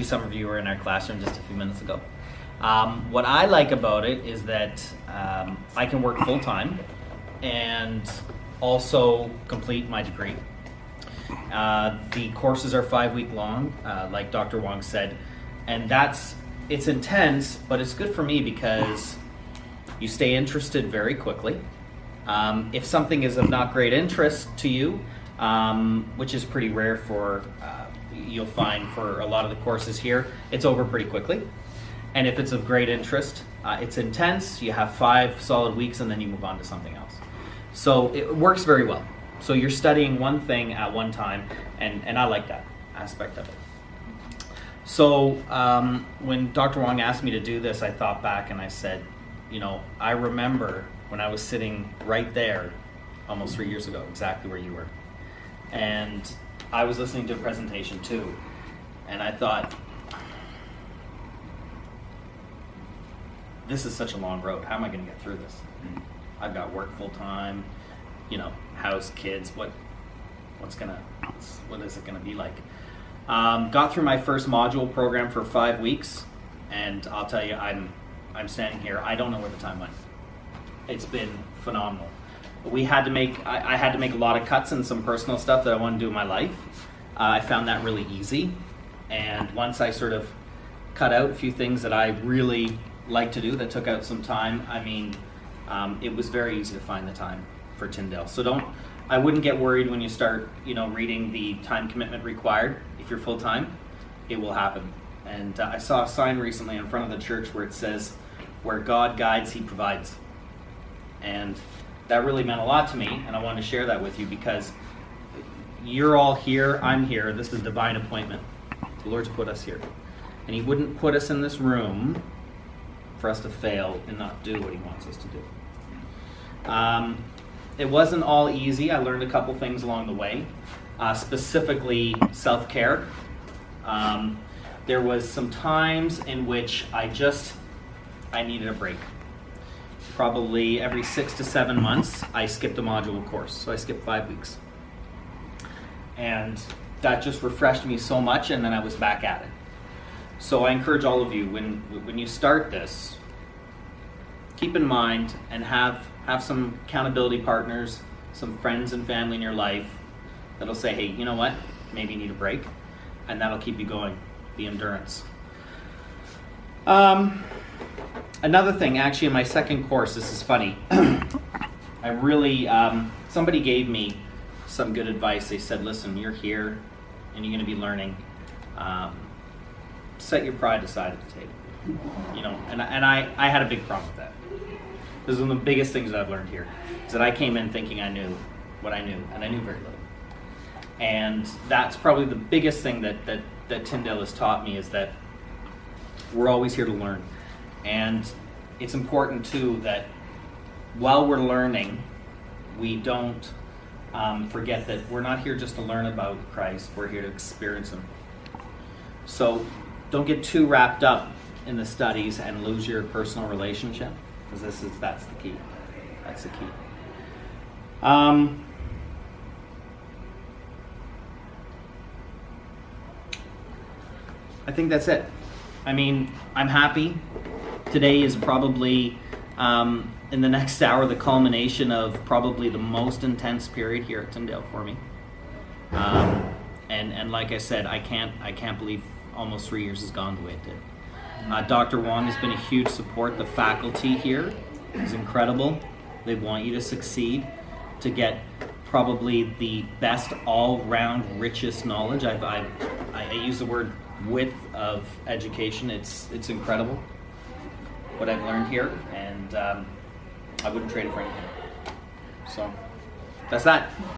Some of you were in our classroom just a few minutes ago. What I like about it is that I can work full-time and also complete my degree. The courses are 5-week long, like Dr. Wong said, and it's intense, but it's good for me because you stay interested very quickly. If something is of not great interest to you, which is pretty rare for, you'll find for a lot of the courses here, it's over pretty quickly. And if it's of great interest, it's intense, you have 5 solid weeks and then you move on to something else. So it works very well. So you're studying one thing at one time, and I like that aspect of it. So when Dr. Wong asked me to do this, I thought back and I said, you know, I remember when I was sitting right there almost 3 years ago, exactly where you were. And I was listening to a presentation too, and I thought, this is such a long road. How am I going to get through this? I've got work full time, you know, house, kids. What is it going to be like? Got through my first module program for 5 weeks, and I'll tell you, I'm standing here. I don't know where the time went. It's been phenomenal. I had to make a lot of cuts and some personal stuff that I want to do in my life. I found that really easy, and once I sort of cut out a few things that I really like to do that took out some time, I mean, it was very easy to find the time for Tyndale. So I wouldn't get worried when you start, you know, reading the time commitment required. If you're full time, it will happen. And I saw a sign recently in front of the church where it says, "Where God guides, He provides." And that really meant a lot to me, and I wanted to share that with you because you're all here, I'm here, this is a divine appointment. The Lord's put us here. And He wouldn't put us in this room for us to fail and not do what He wants us to do. It wasn't all easy. I learned a couple things along the way, specifically self-care. There was some times in which I needed a break. Probably every 6 to 7 months, I skipped a module course. So I skipped 5 weeks. And that just refreshed me so much, and then I was back at it. So I encourage all of you, when you start this, keep in mind and have some accountability partners, some friends and family in your life that'll say, hey, you know what, maybe you need a break, and that'll keep you going, the endurance. Another thing, actually, in my second course, this is funny. I really, somebody gave me some good advice. They said, listen, you're here and you're going to be learning. Set your pride aside at the table. You know, and I had a big problem with that. This is one of the biggest things that I've learned here, is that I came in thinking I knew what I knew, and I knew very little. And that's probably the biggest thing that Tyndale has taught me, is that we're always here to learn. And it's important too that while we're learning, we don't forget that we're not here just to learn about Christ, we're here to experience Him. So don't get too wrapped up in the studies and lose your personal relationship, because that's the key. That's the key. I think that's it. I mean, I'm happy. Today is probably, in the next hour, the culmination of probably the most intense period here at Tyndale for me. And like I said, I can't believe almost 3 years has gone the way it did. Dr. Wong has been a huge support. The faculty here is incredible. They want you to succeed, to get probably the best all-round, richest knowledge. I use the word width of education. It's incredible what I've learned here, and I wouldn't trade it for anything. So that's that.